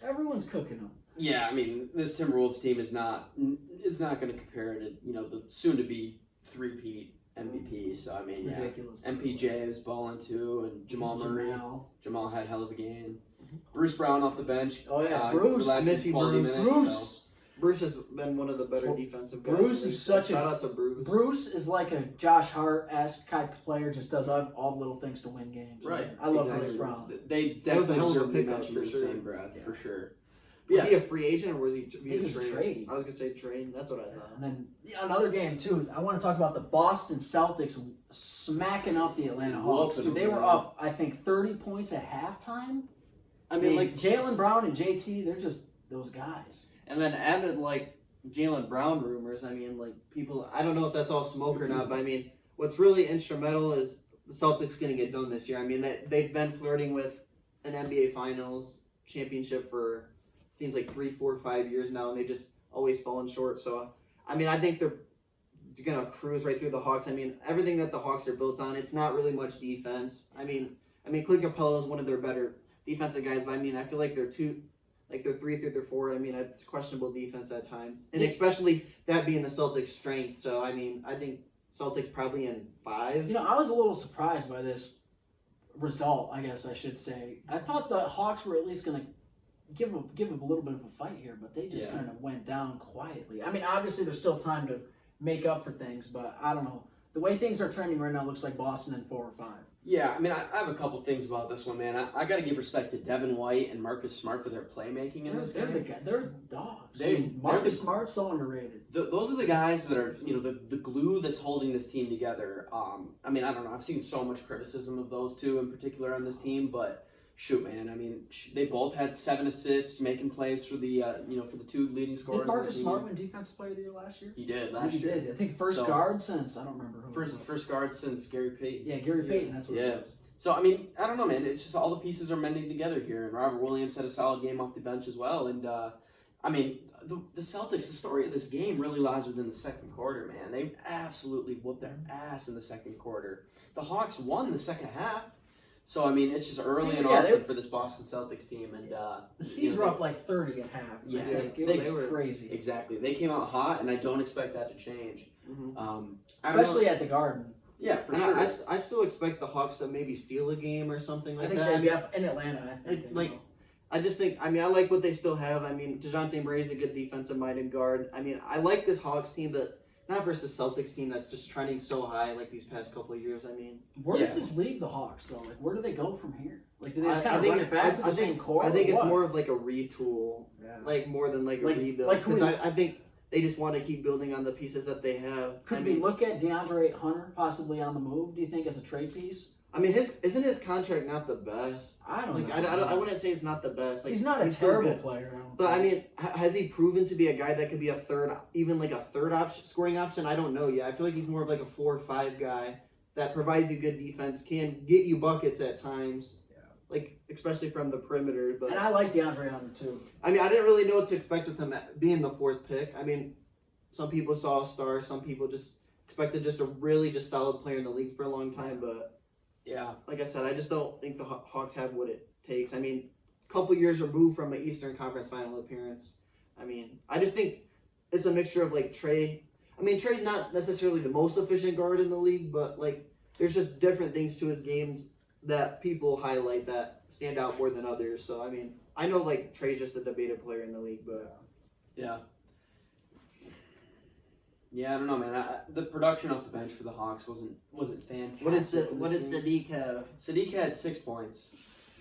[SPEAKER 3] Everyone's cooking him.
[SPEAKER 1] Yeah, I mean, this Timberwolves team is not going to compare to the soon-to-be three-peat MVP. So I mean,
[SPEAKER 3] ridiculous.
[SPEAKER 1] MPJ was balling too, and Jamal Murray. Jamal had hell of a game. Bruce Brown off the bench.
[SPEAKER 3] Oh yeah, Bruce.
[SPEAKER 2] Missy Bruce.
[SPEAKER 3] Bruce.
[SPEAKER 2] Bruce has been one of the better defensive guys.
[SPEAKER 3] Bruce is such
[SPEAKER 2] shout out to Bruce.
[SPEAKER 3] Bruce is like a Josh Hart-esque type of player. Just does all the little things to win games.
[SPEAKER 1] Right.
[SPEAKER 3] I love Bruce Brown.
[SPEAKER 1] They definitely deserve to be mentioned in the same breath for sure.
[SPEAKER 2] Was he a free agent or was he
[SPEAKER 3] being
[SPEAKER 2] traded? I was gonna say trade. That's what I thought.
[SPEAKER 3] And then another game too. I want to talk about the Boston Celtics smacking up the Atlanta Hawks. Dude, they were up, I think, 30 points at halftime. I mean, like Jaylen Brown and JT, they're just those guys.
[SPEAKER 2] And then added like Jaylen Brown rumors. I mean, like people. I don't know if that's all smoke or not, but I mean, what's really instrumental is the Celtics going to get done this year. I mean, they've been flirting with an NBA Finals championship for seems like 3, 4, 5 years now, and they just always fallen short. So, I mean, I think they're gonna cruise right through the Hawks. I mean, everything that the Hawks are built on, it's not really much defense. I mean, Clint Capella is one of their better defensive guys, but I mean, I feel like they're 3 through their 4. I mean, it's questionable defense at times, and especially that being the Celtics' strength. So, I mean, I think Celtics probably in 5.
[SPEAKER 3] I was a little surprised by this result. I guess I should say. I thought the Hawks were at least gonna give them a little bit of a fight here, but they just kind of went down quietly. I mean, obviously there's still time to make up for things, but I don't know. The way things are trending right now looks like Boston in 4 or 5.
[SPEAKER 1] Yeah, I mean, I have a couple things about this one, man. I got to give respect to Devin White and Marcus Smart for their playmaking in this game.
[SPEAKER 3] They're dogs.
[SPEAKER 1] Marcus
[SPEAKER 3] Smart's so underrated.
[SPEAKER 1] Those are the guys that are, the glue that's holding this team together. I mean, I don't know. I've seen so much criticism of those two in particular on this team, but shoot, man. I mean, they both had 7 assists, making plays for the for the 2 leading scorers.
[SPEAKER 3] Did Marcus Smart win Defensive Player of the Year last year?
[SPEAKER 1] He did last year.
[SPEAKER 3] He did. I think first guard since I don't remember who.
[SPEAKER 1] First guard since Gary Payton.
[SPEAKER 3] Yeah, Gary Payton. That's what it was.
[SPEAKER 1] So I mean, I don't know, man. It's just all the pieces are mending together here, and Robert Williams had a solid game off the bench as well. And I mean, the Celtics. The story of this game really lies within the second quarter, man. They absolutely whooped their ass in the second quarter. The Hawks won the second half. So, I mean, it's just early and often for this Boston Celtics team. And
[SPEAKER 3] the C's were up like 30 at half.
[SPEAKER 1] Yeah,
[SPEAKER 3] they were crazy.
[SPEAKER 1] Exactly. They came out hot, and I don't expect that to change.
[SPEAKER 3] Especially at the Garden.
[SPEAKER 1] Yeah, for sure.
[SPEAKER 2] I still expect the Hawks to maybe steal a game or something like that.
[SPEAKER 3] I think in Atlanta, I think
[SPEAKER 2] I just think, I like what they still have. I mean, DeJounte Murray's a good defensive-minded guard. I mean, I like this Hawks team, but not versus Celtics team that's just trending so high like these past couple of years. I mean,
[SPEAKER 3] where does this leave the Hawks though? Like, where do they go from here? Like, do they just kind of run it back with the same core?
[SPEAKER 2] I think it's more of like a retool, like more than like a rebuild. Because I think they just want to keep building on the pieces that they have.
[SPEAKER 3] Could we look at DeAndre Hunter possibly on the move? Do you think as a trade piece?
[SPEAKER 2] I mean, isn't his contract not the best?
[SPEAKER 3] I don't know.
[SPEAKER 2] I wouldn't say it's not the best. Like,
[SPEAKER 3] he's not a terrible player.
[SPEAKER 2] But I mean, has he proven to be a guy that could be a third option, scoring option? I don't know yet. I feel like he's more of like a 4 or 5 guy that provides you good defense, can get you buckets at times, like especially from the perimeter. But
[SPEAKER 3] and I like DeAndre Hunter too.
[SPEAKER 2] I mean, I didn't really know what to expect with him being the 4th pick. I mean, some people saw a star, some people just expected just a really just solid player in the league for a long time, but.
[SPEAKER 1] Yeah,
[SPEAKER 2] like I said, I just don't think the Hawks have what it takes. I mean, a couple years removed from an Eastern Conference Final appearance. I mean, I just think it's a mixture of like Trey. I mean, Trey's not necessarily the most efficient guard in the league, but like there's just different things to his games that people highlight that stand out more than others. So I mean, I know like Trey's just a debated player in the league, but
[SPEAKER 1] yeah, I don't know, man. The production off the bench for the Hawks wasn't fantastic.
[SPEAKER 2] What did Sadiq have?
[SPEAKER 1] Sadiq had 6 points,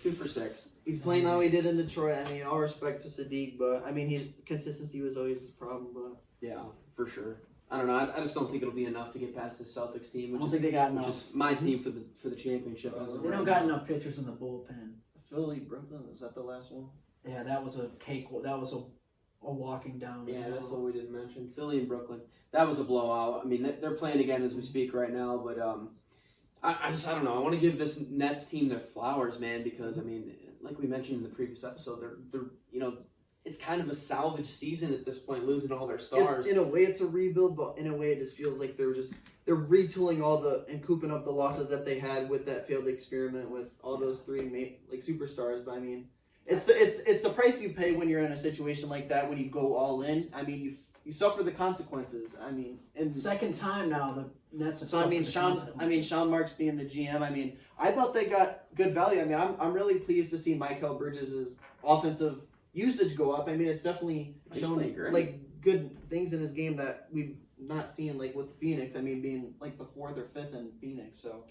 [SPEAKER 1] 2 for 6.
[SPEAKER 2] He's playing how he did in Detroit. I mean, all respect to Sadiq, but I mean, his consistency was always his problem. But
[SPEAKER 1] yeah, for sure. I don't know. I just don't think it'll be enough to get past the Celtics team.
[SPEAKER 3] I don't think they got enough.
[SPEAKER 1] Which is my team for the championship.
[SPEAKER 3] They don't got enough pitchers in the bullpen.
[SPEAKER 2] Philly, Brooklyn, was that the last one?
[SPEAKER 3] Yeah, that was a cake. That was a walking down.
[SPEAKER 1] Yeah, that's what we didn't mention. Philly and Brooklyn. That was a blowout. I mean, they're playing again as we speak right now, but I don't know. I want to give this Nets team their flowers, man, because I mean, like we mentioned in the previous episode, they're it's kind of a salvage season at this point, losing all their stars.
[SPEAKER 2] In a way, it's a rebuild, but in a way, it just feels like they're retooling and cooping up the losses that they had with that failed experiment with all those 3 superstars. But I mean, it's the price you pay when you're in a situation like that when you go all in. I mean, you suffer the consequences. I mean, and
[SPEAKER 3] second time now the Nets have
[SPEAKER 2] Sean Marks being the GM. I mean, I thought they got good value. I mean, I'm really pleased to see Mikal Bridges' offensive usage go up. I mean, it's definitely shown like good things in his game that we've not seen like with Phoenix. I mean, being like the 4th or 5th in Phoenix. So.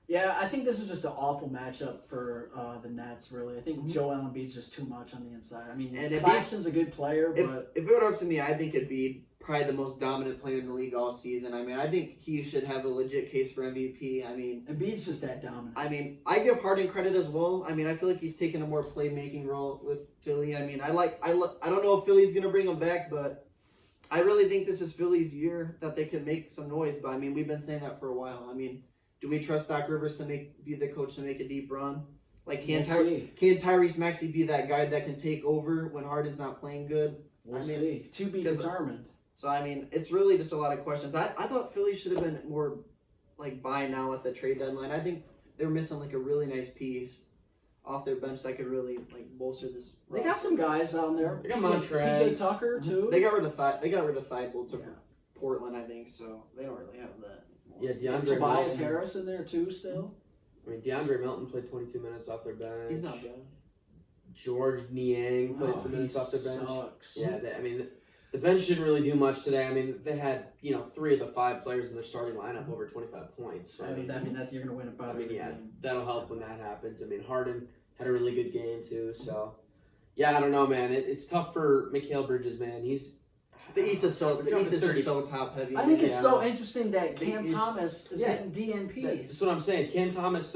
[SPEAKER 3] Yeah, I think this is just an awful matchup for the Nets, really. I think Joel Embiid's just too much on the inside. I mean, Claxton's a good player, but...
[SPEAKER 2] If it were up to me, I think it'd be probably the most dominant player in the league all season. I mean, I think he should have a legit case for MVP. I mean...
[SPEAKER 3] Embiid's just that dominant.
[SPEAKER 2] I mean, I give Harden credit as well. I mean, I feel like he's taken a more playmaking role with Philly. I mean, I don't know if Philly's going to bring him back, but I really think this is Philly's year that they can make some noise. But, I mean, we've been saying that for a while. I mean... Do we trust Doc Rivers to be the coach to make a deep run? Like, can Tyrese Maxey be that guy that can take over when Harden's not playing good?
[SPEAKER 3] We'll see. To be determined.
[SPEAKER 2] So, I mean, it's really just a lot of questions. I thought Philly should have been more, like, buy now at the trade deadline. I think they were missing, like, a really nice piece off their bench that could really, like, bolster this.
[SPEAKER 3] They got some guys down there.
[SPEAKER 1] They got Montrez.
[SPEAKER 3] PJ Tucker, too.
[SPEAKER 2] They got rid of Thibault to Portland, I think, so they don't really have that.
[SPEAKER 1] Yeah, DeAndre
[SPEAKER 3] Tobias Harris in there too still.
[SPEAKER 1] I mean, DeAndre Melton played 22 minutes off their bench.
[SPEAKER 2] He's not bad.
[SPEAKER 1] George Niang played some minutes off their bench.
[SPEAKER 3] Sucks.
[SPEAKER 1] Yeah, I mean, the bench didn't really do much today. I mean, they had 3 of the 5 players in their starting lineup over 25 points. So,
[SPEAKER 3] I mean, that's you're gonna win about.
[SPEAKER 1] I mean, that'll help when that happens. I mean, Harden had a really good game too. So, yeah, I don't know, man. It's tough for Mikal Bridges, man.
[SPEAKER 2] The East is just so top heavy.
[SPEAKER 3] I think it's so interesting that Cam Thomas is getting DNPs.
[SPEAKER 1] That's what I'm saying. Cam Thomas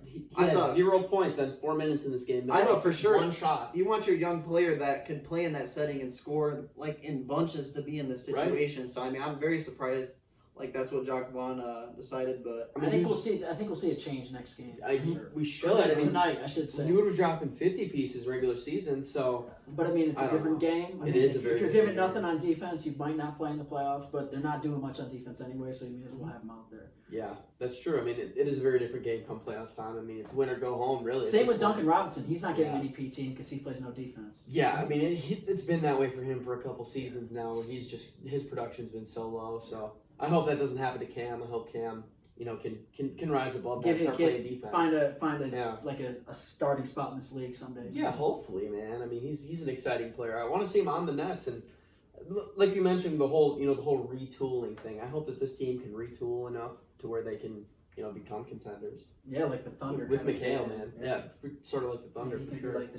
[SPEAKER 1] he
[SPEAKER 2] I
[SPEAKER 1] had
[SPEAKER 2] thought-
[SPEAKER 1] 0 points in 4 minutes in this game.
[SPEAKER 2] I thought for sure.
[SPEAKER 1] One shot.
[SPEAKER 2] You want your young player that could play in that setting and score like in bunches to be in this situation. So I mean, I'm very surprised. Like that's what Jacques Vaughn decided, but
[SPEAKER 3] I think we'll see a change next game.
[SPEAKER 1] We should.
[SPEAKER 3] Or
[SPEAKER 1] I mean,
[SPEAKER 3] tonight, I should say.
[SPEAKER 1] Dude was dropping 50 pieces regular season, so.
[SPEAKER 3] But I mean, it's
[SPEAKER 1] I
[SPEAKER 3] a
[SPEAKER 1] don't
[SPEAKER 3] different
[SPEAKER 1] know.
[SPEAKER 3] game. I
[SPEAKER 1] It
[SPEAKER 3] mean,
[SPEAKER 1] is a
[SPEAKER 3] if
[SPEAKER 1] very
[SPEAKER 3] you're
[SPEAKER 1] different
[SPEAKER 3] giving nothing on defense, you might not play in the playoffs. But they're not doing much on defense anyway, so you may as well have them out there.
[SPEAKER 1] Yeah, that's true. I mean, it is a very different game come playoff time. I mean, it's win or go home, really.
[SPEAKER 3] Same
[SPEAKER 1] It's
[SPEAKER 3] with
[SPEAKER 1] just
[SPEAKER 3] Duncan Robinson. He's not getting
[SPEAKER 1] Yeah.
[SPEAKER 3] any PT because he plays no defense.
[SPEAKER 1] Yeah, I mean, it's been that way for him for a couple seasons now, where his production's been so low. So I hope that doesn't happen to Cam. I hope Cam, can rise above that, and start playing defense.
[SPEAKER 3] Find a
[SPEAKER 1] Yeah.
[SPEAKER 3] like a starting spot in this league someday.
[SPEAKER 1] Yeah, hopefully, man. I mean, he's an exciting player. I want to see him on the Nets, and like you mentioned, the whole retooling thing. I hope that this team can retool enough to where they can become contenders.
[SPEAKER 3] Yeah, like the Thunder.
[SPEAKER 1] With
[SPEAKER 3] kinda
[SPEAKER 1] McHale,
[SPEAKER 3] did.
[SPEAKER 1] man. Yeah, sort of like the Thunder
[SPEAKER 3] he
[SPEAKER 1] for
[SPEAKER 3] can
[SPEAKER 1] sure.
[SPEAKER 3] be like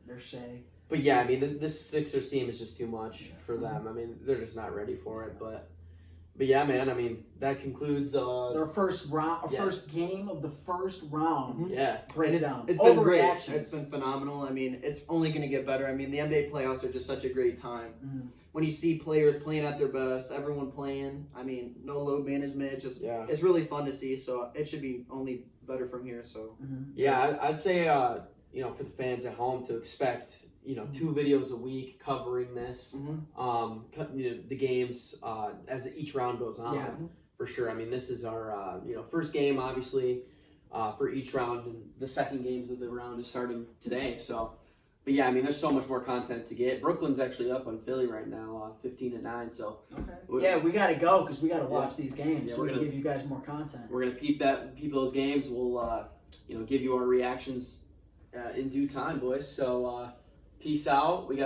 [SPEAKER 3] their Shea.
[SPEAKER 1] But yeah, I mean, this Sixers team is just too much for them. I mean, they're just not ready for it. But yeah, man. I mean, that concludes.
[SPEAKER 3] Their first round,
[SPEAKER 1] Yeah.
[SPEAKER 3] first game of the first round.
[SPEAKER 1] Yeah,
[SPEAKER 2] and
[SPEAKER 3] Breakdown.
[SPEAKER 2] it's been great.
[SPEAKER 3] Overreactions.
[SPEAKER 2] It's been phenomenal. I mean, it's only going to get better. I mean, the NBA playoffs are just such a great time.
[SPEAKER 3] Mhm.
[SPEAKER 2] When you see players playing at their best, everyone playing. I mean, no load management.
[SPEAKER 1] yeah,
[SPEAKER 2] It's really fun to see. So it should be only better from here. So
[SPEAKER 1] yeah. I'd say, for the fans at home to expect, 2 videos a week covering this. The games as each round goes on.
[SPEAKER 3] Yeah.
[SPEAKER 1] For sure. I mean, this is our first game, obviously, for each round, and the second games of the round is starting today. So, but yeah, I mean, there's so much more content to get. Brooklyn's actually up on Philly right now, 15-9. So,
[SPEAKER 3] Yeah, we got to go because we got to watch these games.
[SPEAKER 1] Yeah,
[SPEAKER 3] so
[SPEAKER 1] we're
[SPEAKER 3] we can
[SPEAKER 1] gonna-
[SPEAKER 3] give you guys more content.
[SPEAKER 1] we're gonna peep those games. We'll give you our reactions in due time, boys. So, peace out. We got